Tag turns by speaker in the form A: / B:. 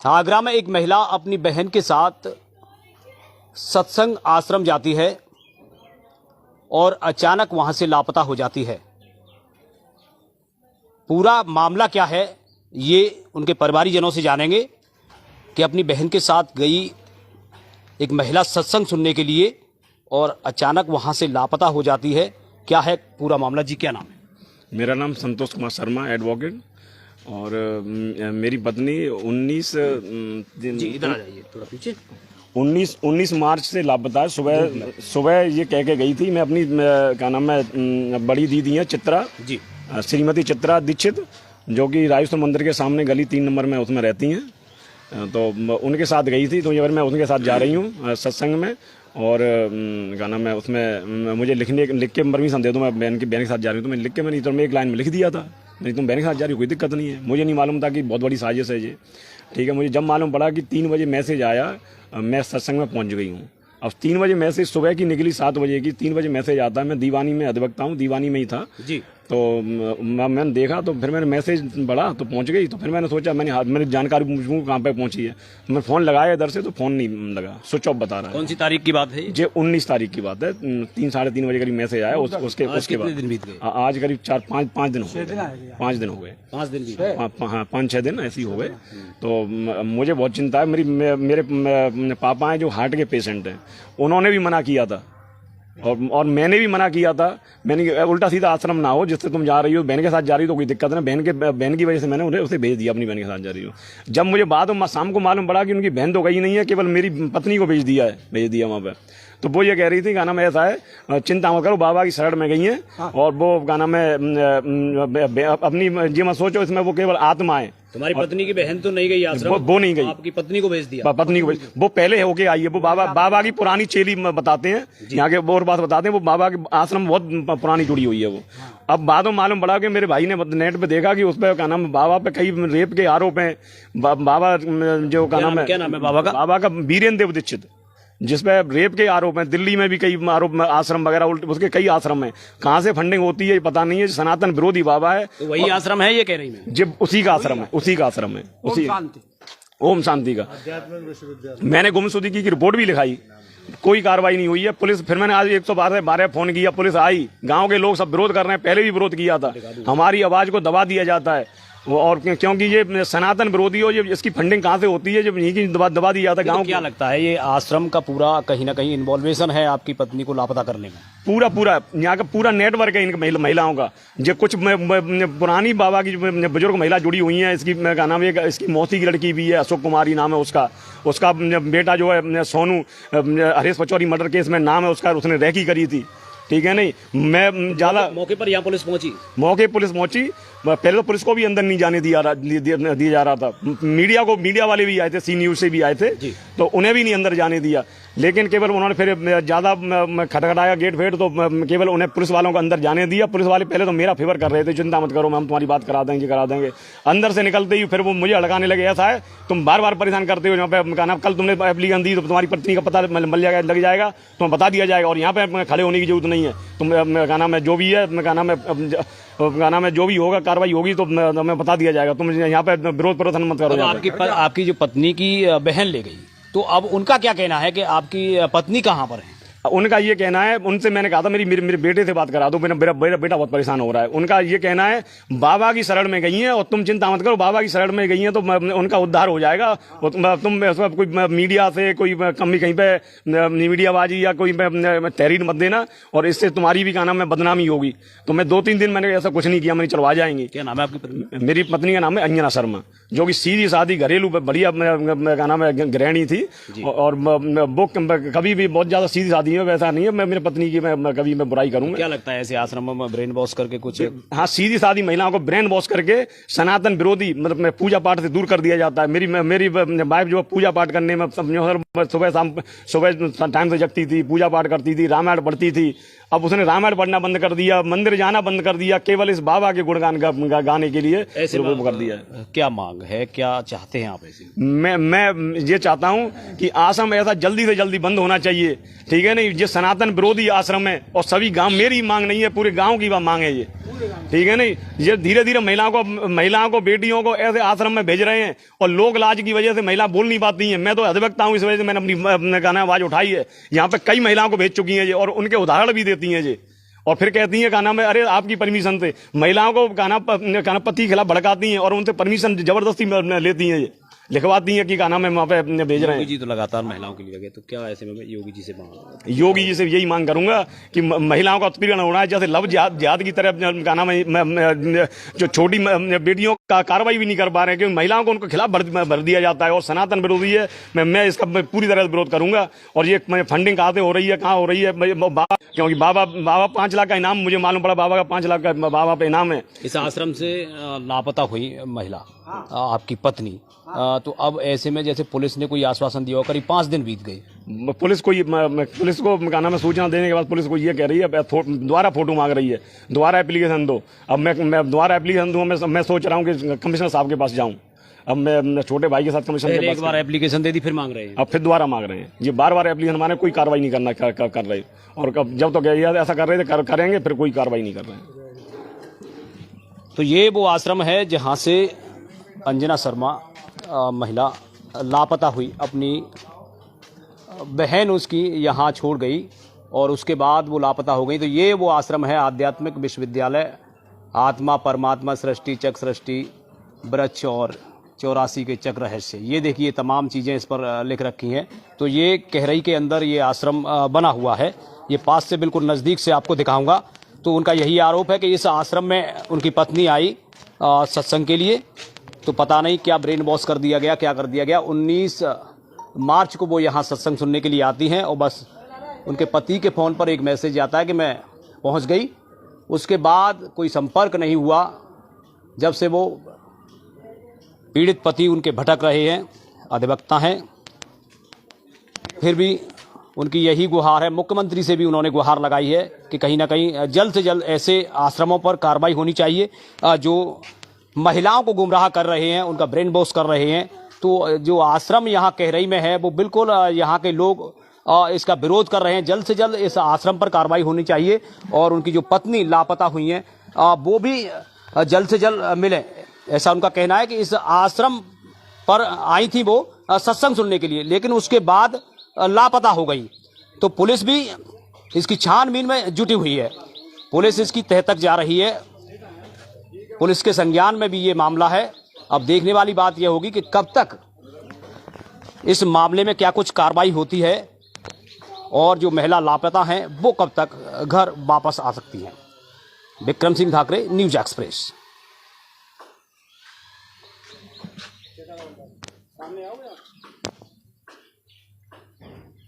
A: आगरा में एक महिला अपनी बहन के साथ सत्संग आश्रम जाती है और अचानक वहां से लापता हो जाती है। पूरा मामला क्या है ये उनके परिवारजनों से जानेंगे कि अपनी बहन के साथ गई एक महिला सत्संग सुनने के लिए और अचानक वहां से लापता हो जाती है। क्या है पूरा मामला? जी क्या नाम है?
B: मेरा नाम संतोष कुमार शर्मा, एडवोकेट। और मेरी पत्नी 19
A: जी इधर आ जाइए थोड़ा पीछे।
B: 19 मार्च से लापता है। सुबह ये कह के गई थी। मैं अपनी क्या नाम है बड़ी दीदी है चित्रा
A: जी,
B: श्रीमती चित्रा दीक्षित, जो कि राजेश्वर मंदिर के सामने गली 3 नंबर में उसमें रहती हैं। तो उनके साथ गई थी। तो ये मैं उनके साथ जा रही हूँ सत्संग में। और क्या नाम है उसमें मुझे लिख के परमिशन दे दो, मैं बहन के साथ जा रही हूँ। तो मैं लिख के मैंने तो मैं एक लाइन में लिख दिया था, नहीं तुम बहन के साथ जा रही हो, कोई दिक्कत नहीं है। मुझे नहीं मालूम था कि बहुत बड़ी साजिश है ये। ठीक है, मुझे जब मालूम पड़ा कि 3 बजे मैसेज आया, मैं सत्संग में पहुंच गई हूँ। अब 3 बजे मैसेज, सुबह की निकली 7 बजे की, 3 बजे मैसेज आता है। मैं दीवानी में अधिवक्ता हूँ, दीवानी में ही था
A: जी।
B: तो मैंने देखा, तो फिर मैंने मैसेज पढ़ा तो पहुंच गई। तो फिर मैंने सोचा मैंने जानकारी पूछूं कहाँ पे पहुंची है। तो मैं फ़ोन लगाया इधर से, तो फ़ोन नहीं लगा, स्विच ऑफ बता रहा है।
A: कौन सी तारीख की बात है
B: ये 19 तारीख की बात है। 3 साढ़े 3 बजे करीब मैसेज आया। उसके बाद
A: दिन बीत गए?
B: आज करीब 4-5 दिन हो गए। 5 दिन हो गए।
A: 5 दिन बीत गए।
B: हाँ 5-6 दिन ऐसे ही हो गए। तो मुझे बहुत चिंता है। मेरे पापा हैं जो हार्ट के पेशेंट हैं, उन्होंने भी मना किया था और मैंने भी मना किया था। मैंने उल्टा सीधा आश्रम ना हो जिससे तुम जा रही हो, बहन के साथ जा रही हो तो कोई दिक्कत नहीं। बहन की वजह से मैंने उसे भेज दिया, अपनी बहन के साथ जा रही हो। जब मुझे बाद में शाम को मालूम पड़ा कि उनकी बहन तो गई नहीं है, केवल मेरी पत्नी को भेज दिया वहाँ पे। तो वो ये कह रही थी, गाना में ऐसा है, चिंता मत करो, बाबा की शरण में गई हैं। और वो गाना में अपनी जी मत सोचो, इसमें वो केवल आत्मा है।
A: तुम्हारी पत्नी की बहन तो नहीं गई आश्रम?
B: वो नहीं गई।
A: आपकी पत्नी को भेज दिया?
B: पत्नी को वो पहले होके आई है। वो बाबा की पुरानी चेली बताते हैं, यहाँ के और बात बताते हैं। वो बाबा के आश्रम बहुत पुरानी जुड़ी हुई है वो। अब बाद में मालूम पड़ा कि मेरे भाई ने नेट पे देखा कि उस पर क्या नाम, बाबा पे कई रेप के आरोप हैं। बाबा जो क्या नाम है बाबा का वीरेंद्र देव दीक्षित, जिसपे रेप के आरोप हैं। दिल्ली में भी कई आरोप, आश्रम वगैरह उसके कई आश्रम हैं। कहाँ से फंडिंग होती है पता नहीं है। सनातन विरोधी बाबा है।
A: तो वही आश्रम है ये कह रही मैं?
B: जब उसी का आश्रम है, उसी का आश्रम है, उसी ओम शांति का। मैंने गुमशुदगी की रिपोर्ट भी लिखाई, कोई कार्रवाई नहीं हुई है। पुलिस, फिर मैंने आज 112 फोन किया, पुलिस आई। गांव के लोग सब विरोध कर रहे हैं, पहले भी विरोध किया था। हमारी आवाज को दबा दिया जाता है। और क्योंकि ये सनातन विरोधी हो, ये इसकी फंडिंग कहाँ से होती है जब यहीं की दबा दी जाता है गाँव।
A: क्या लगता है ये आश्रम का पूरा कहीं ना कहीं इन्वॉल्वेशन है आपकी पत्नी को लापता करने में?
B: पूरा यहाँ का पूरा नेटवर्क है इन महिलाओं का। जो कुछ पुरानी बाबा की बुजुर्ग महिला जुड़ी हुई हैं। इसकी क्या नाम है, इसकी मौसी की लड़की भी है, अशोक कुमारी नाम है उसका बेटा जो है सोनू, हरीश पचौरी मर्डर केस में नाम है उसका, उसने रेकी करी थी। ठीक है, नहीं मैं ज्यादा
A: मौके पर यहाँ पुलिस पहुंची?
B: मौके पुलिस पहुंची। पहले तो पुलिस को भी अंदर नहीं जाने दिया जा रहा था। मीडिया वाले भी आए थे, सी न्यूज से भी आए थे, तो उन्हें भी नहीं अंदर जाने दिया। लेकिन केवल उन्होंने फिर ज्यादा खटखटाया गेट फेट, तो केवल उन्हें पुलिस वालों को अंदर जाने दिया। पुलिस वाले पहले तो मेरा फेवर कर रहे थे, चिंता मत करो, हम तुम्हारी बात करा देंगे। अंदर से निकलते ही फिर वो मुझे अड़काने लगे, ऐसा है तुम बार बार परेशान करते हो। यहाँ पे कहना कल तुमने एप्लीकेशन दी तो तुम्हारी पत्नी का पता लग जाएगा, तुम्हें बता दिया जाएगा, और यहाँ पे खड़े होने की जरूरत नहीं है। तुम क्या नाम है जो भी है, क्या नाम है जो भी होगा कार्रवाई होगी तो हमें बता दिया जाएगा। तुम यहाँ पे विरोध प्रदर्शन मत करो।
A: आपकी जो पत्नी की बहन ले गई, तो अब उनका क्या कहना है कि आपकी पत्नी कहाँ पर है?
B: उनका ये कहना है, उनसे मैंने कहा था मेरे बेटे से बात करा दो, मेरा बेटा बहुत परेशान हो रहा है। उनका ये कहना है बाबा की शरण में गई हैं और तुम चिंता मत करो, बाबा की शरण में गई हैं तो उनका उद्धार हो जाएगा। तुम कोई मीडिया से कोई कहीं पे मीडियाबाजी या कोई तहरीर मत देना, और इससे तुम्हारी भी क्या नाम है बदनामी होगी। तो मैं 2-3 दिन मैंने ऐसा कुछ नहीं किया, मैंने चलवा जाएंगे।
A: क्या नाम है आपकी पत्नी?
B: मेरी पत्नी का नाम है अंजना शर्मा, जो कि सीधी सादी घरेलू बढ़िया क्या नाम है गृहिणी थी। और वो कभी भी बहुत ज्यादा सीधी सादी, वैसा नहीं है मैं मेरी पत्नी की मैं कभी मैं बुराई करूंगा।
A: क्या लगता है ऐसे आश्रमों में ब्रेन वॉश करके कुछ?
B: हाँ, सीधी सादी महिलाओं को ब्रेन वॉश करके सनातन विरोधी मतलब पूजा पाठ से दूर कर दिया जाता है। मेरी वाइफ जो पूजा पाठ करने में सुबह टाइम से जगती थी, पूजा पाठ करती थी, रामायण पढ़ती थी। अब उसने रामायण पढ़ना बंद कर दिया, मंदिर जाना बंद कर दिया, केवल इस बाबा के गुणगान गाने के लिए ऐसे कर दिया।
A: क्या मांग है, क्या चाहते हैं आप ऐसे?
B: मैं ये चाहता हूं कि आश्रम ऐसा जल्दी से जल्दी बंद होना चाहिए, ठीक है नहीं। ये सनातन विरोधी आश्रम है और सभी गांव, मेरी मांग नहीं है, पूरे गांव की मांग है ये, ठीक है नहीं। ये धीरे धीरे महिलाओं को बेटियों को ऐसे आश्रम में भेज रहे हैं और लोक लाज की वजह से महिला बोल नहीं पाती हैं। मैं तो अधिवक्ता हूं, इस वजह से मैंने अपनी गाना आवाज उठाई है। यहाँ पे कई महिलाओं को भेज चुकी हैं ये, और उनके उदाहरण भी देती हैं ये, और फिर कहती हैं कहना में अरे आपकी परमिशन से महिलाओं को कहना पति के खिलाफ भड़काती हैं और उनसे परमिशन जबरदस्ती लेती हैं, ये लिखवाती हैं कि कहना में वहाँ पे भेज रहे हैं।
A: योगी जी तो लगातार महिलाओं के लिए गए, तो क्या ऐसे में मैं योगी जी से मांग
B: योगी जी से यही मांग करूंगा कि महिलाओं का उत्पीड़न होना है, जैसे लव जिहाद की तरह कहना में जो छोटी बेटियों का कार्रवाई भी नहीं कर पा रहे हैं, क्योंकि महिलाओं को उनके खिलाफ भर दिया जाता है और सनातन विरोधी है। मैं इसका पूरी तरह से विरोध करूंगा। और ये फंडिंग कहाँ से हो रही है, कहाँ हो रही है, क्योंकि बाबा 5 लाख का इनाम मुझे मालूम पड़ा, बाबा का 5 लाख का बाबा पे इनाम है।
A: इस आश्रम से लापता हुई महिला आपकी पत्नी, तो अब ऐसे में जैसे पुलिस ने कोई आश्वासन दिया, करीब 5 दिन बीत गए,
B: पुलिस को गाना में सूचना देने के बाद पुलिस को ये कह रही है दोबारा फोटो मांग रही है, दोबारा एप्लीकेशन दो। अब मैं दोबारा एप्लीकेशन दूँ, मैं सोच रहा हूँ कि कमिश्नर साहब के पास जाऊँ। अब मैं छोटे भाई के साथ कमिश्नर के पास,
A: एक बार एप्लीकेशन दे दी, फिर मांग रहे हैं,
B: अब फिर दोबारा मांग रहे हैं। ये बार एप्लीकेशन माने कोई कार्रवाई नहीं करना कर रहे, और जब तक ऐसा कर रहे थे करेंगे, फिर कोई कार्रवाई नहीं कर रहे हैं।
A: तो ये वो आश्रम है जहाँ से अंजना शर्मा महिला लापता हुई, अपनी बहन उसकी यहाँ छोड़ गई और उसके बाद वो लापता हो गई। तो ये वो आश्रम है, आध्यात्मिक विश्वविद्यालय आत्मा परमात्मा सृष्टि चक्र सृष्टि वृक्ष और 84 के चक्र रहस्य। ये देखिए तमाम चीज़ें इस पर लिख रखी हैं। तो ये कहरई के अंदर ये आश्रम बना हुआ है, ये पास से बिल्कुल नज़दीक से आपको दिखाऊंगा। तो उनका यही आरोप है कि इस आश्रम में उनकी पत्नी आई सत्संग के लिए, तो पता नहीं क्या ब्रेन वॉश कर दिया गया, क्या कर दिया गया। 19 मार्च को वो यहाँ सत्संग सुनने के लिए आती हैं और बस उनके पति के फ़ोन पर एक मैसेज आता है कि मैं पहुँच गई। उसके बाद कोई संपर्क नहीं हुआ, जब से वो पीड़ित पति उनके भटक रहे हैं, अधिवक्ता हैं। फिर भी उनकी यही गुहार है, मुख्यमंत्री से भी उन्होंने गुहार लगाई है कि कहीं ना कहीं जल्द से जल्द ऐसे आश्रमों पर कार्रवाई होनी चाहिए जो महिलाओं को गुमराह कर रहे हैं, उनका ब्रेन वॉश कर रहे हैं। तो जो आश्रम यहाँ कहरई में है वो बिल्कुल यहाँ के लोग इसका विरोध कर रहे हैं। जल्द से जल्द इस आश्रम पर कार्रवाई होनी चाहिए और उनकी जो पत्नी लापता हुई हैं वो भी जल्द से जल्द मिले, ऐसा उनका कहना है। कि इस आश्रम पर आई थी वो सत्संग सुनने के लिए, लेकिन उसके बाद लापता हो गई। तो पुलिस भी इसकी छानबीन में जुटी हुई है, पुलिस इसकी तह तक जा रही है, पुलिस के संज्ञान में भी ये मामला है। अब देखने वाली बात यह होगी कि कब तक इस मामले में क्या कुछ कार्रवाई होती है और जो महिला लापता हैं वो कब तक घर वापस आ सकती हैं। Vikram Singh Thackeray, news express. सामने आओगे आप?